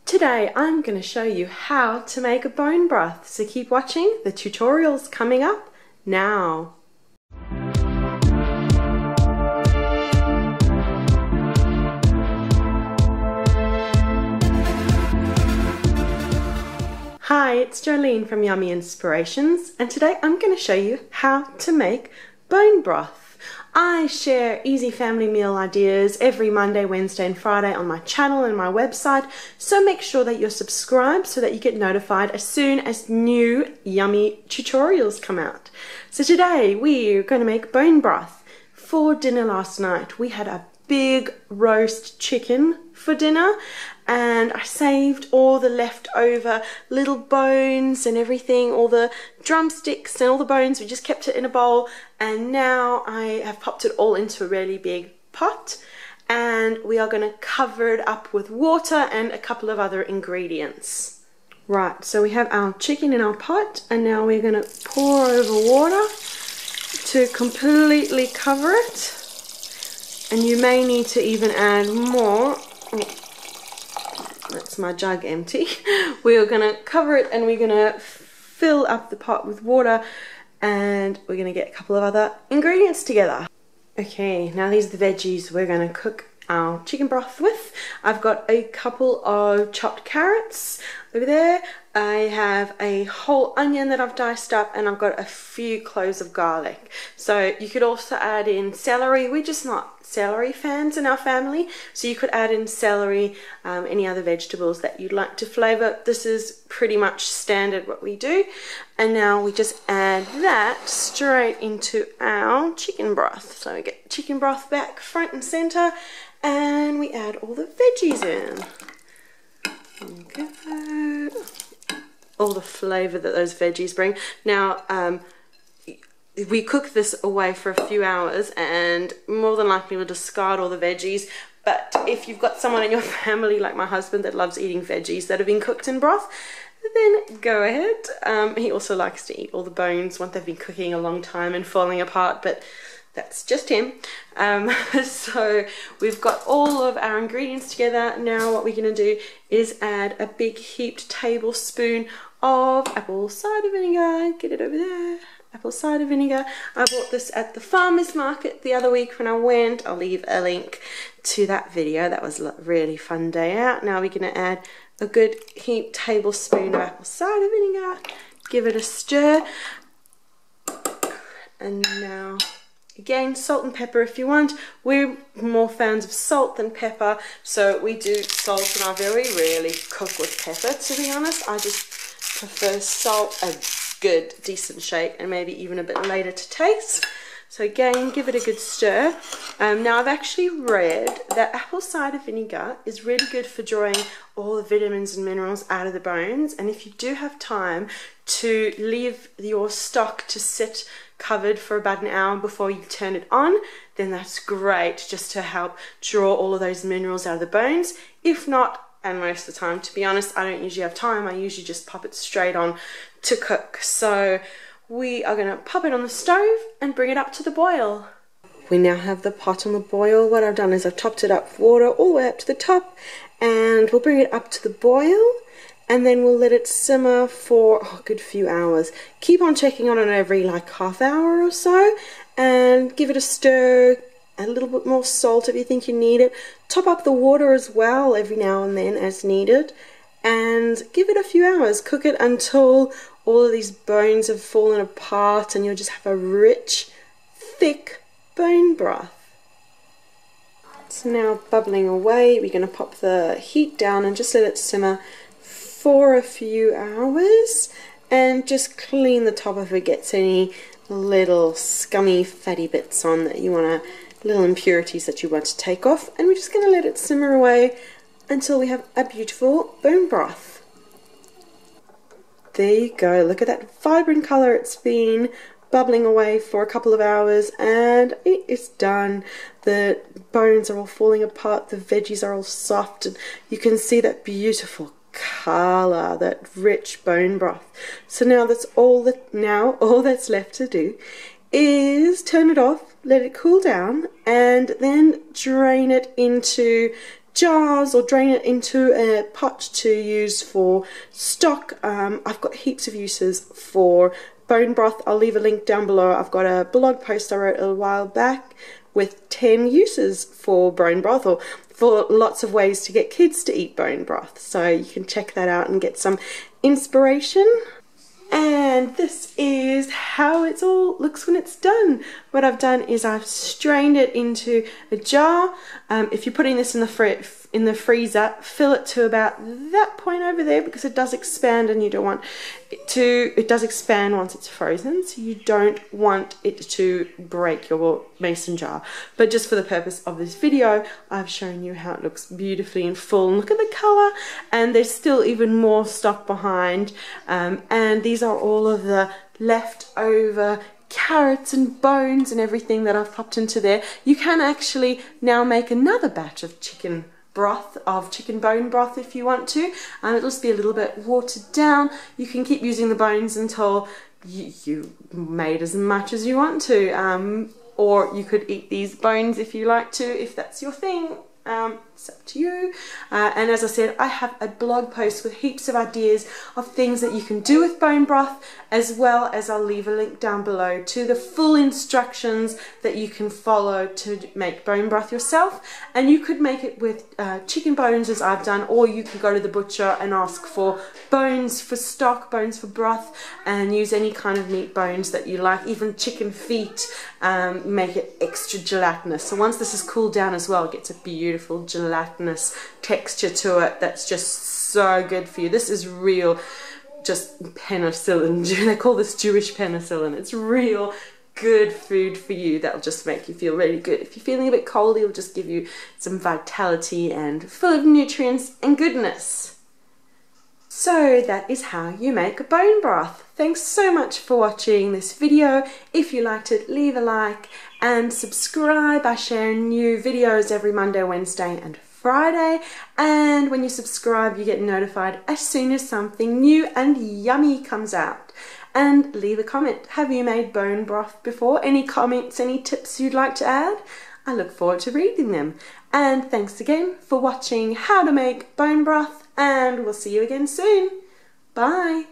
Today I'm going to show you how to make a bone broth, so keep watching, the tutorial's coming up now. Hi, it's Jolene from Yummy Inspirations, and today I'm going to show you how to make bone broth. I share easy family meal ideas every Monday, Wednesday and Friday on my channel and my website, so make sure that you're subscribed so that you get notified as soon as new yummy tutorials come out. So today we're going to make bone broth. For dinner last night we had a big roast chicken for dinner, and I saved all the leftover little bones and everything, all the drumsticks and all the bones. We just kept it in a bowl, and now I have popped it all into a really big pot, and we are going to cover it up with water and a couple of other ingredients. Right, so we have our chicken in our pot, and now we're going to pour over water to completely cover it. And you may need to even add more. Oh, that's my jug empty. We are going to cover it, and we're going to fill up the pot with water, and we're going to get a couple of other ingredients together. Okay, now these are the veggies we're going to cook our chicken broth with. I've got a couple of chopped carrots over there. I have a whole onion that I've diced up, and I've got a few cloves of garlic. So you could also add in celery. We're just not celery fans in our family, so you could add in celery, any other vegetables that you'd like to flavour. This is pretty much standard what we do. And now we just add that straight into our chicken broth. So we get chicken broth back front and centre, and we add all the veggies in. Okay. All the flavour that those veggies bring. Now, we cook this away for a few hours, and more than likely we'll discard all the veggies. But if you've got someone in your family, like my husband, that loves eating veggies that have been cooked in broth, then go ahead. He also likes to eat all the bones once they've been cooking a long time and falling apart, but that's just him. So we've got all of our ingredients together. Now what we're going to do is add a big heaped tablespoon of apple cider vinegar. Get it over there. Apple cider vinegar. I bought this at the farmer's market the other week when I went. I'll leave a link to that video. That was a really fun day out. Now we're going to add a good heaped tablespoon of apple cider vinegar. Give it a stir. And now, again, salt and pepper if you want. We're more fans of salt than pepper, so we do salt, and I very rarely cook with pepper, to be honest. I just prefer salt, a good decent shake, and maybe even a bit later to taste. So again, give it a good stir. Now I've actually read that apple cider vinegar is really good for drawing all the vitamins and minerals out of the bones, and if you do have time to leave your stock to sit covered for about an hour before you turn it on, then that's great, just to help draw all of those minerals out of the bones. If not, and most of the time, to be honest, I don't usually have time. I usually just pop it straight on to cook. So we are going to pop it on the stove and bring it up to the boil. We now have the pot on the boil. What I've done is I've topped it up with water all the way up to the top, and we'll bring it up to the boil, and then we'll let it simmer for a good few hours. Keep on checking on it every like half hour or so, and give it a stir. A little bit more salt if you think you need it. Top up the water as well every now and then as needed, and give it a few hours. Cook it until all of these bones have fallen apart, and you'll just have a rich, thick bone broth. It's now bubbling away. We're going to pop the heat down and just let it simmer for a few hours, and just clean the top if it gets any little scummy fatty bits on that you want to, little impurities that you want to take off. And we're just going to let it simmer away until we have a beautiful bone broth. There you go, look at that vibrant colour. It's been bubbling away for a couple of hours, and it is done. The bones are all falling apart, the veggies are all soft, and you can see that beautiful colour, that rich bone broth. So now that's all that's left to do is turn it off, let it cool down, and then drain it into jars or drain it into a pot to use for stock. I've got heaps of uses for bone broth. I'll leave a link down below. I've got a blog post I wrote a while back with 10 uses for bone broth, or for lots of ways to get kids to eat bone broth. So you can check that out and get some inspiration. And this is how it all looks when it's done. What I've done is I've strained it into a jar. If you're putting this in the freezer, fill it to about that point over there, because it does expand and you don't want it to, it does expand once it's frozen, so you don't want it to break your mason jar. But just for the purpose of this video, I've shown you how it looks beautifully in full. And look at the color, and there's still even more stock behind. And these are all of the leftover carrots and bones and everything that I've popped into there. You can actually now make another batch of chicken bone broth if you want to. It'll just be a little bit watered down. You can keep using the bones until you made as much as you want to, or you could eat these bones if you like to, if that's your thing. It's up to you. And as I said, I have a blog post with heaps of ideas of things that you can do with bone broth, as well as I'll leave a link down below to the full instructions that you can follow to make bone broth yourself. And you could make it with chicken bones, as I've done, or you can go to the butcher and ask for bones for stock, bones for broth, and use any kind of meat bones that you like, even chicken feet. Make it extra gelatinous. So once this is cooled down as well, it gets a beautiful gelatinous texture to it that's just so good for you. This is real, just penicillin. They call this Jewish penicillin. It's real good food for you. That'll just make you feel really good. If you're feeling a bit cold, it'll just give you some vitality and full of nutrients and goodness. So that is how you make a bone broth. Thanks so much for watching this video. If you liked it, leave a like and subscribe. I share new videos every Monday, Wednesday and Friday. And when you subscribe, you get notified as soon as something new and yummy comes out. And leave a comment. Have you made bone broth before? Any comments, any tips you'd like to add? I look forward to reading them. And thanks again for watching how to make bone broth, and we'll see you again soon. Bye.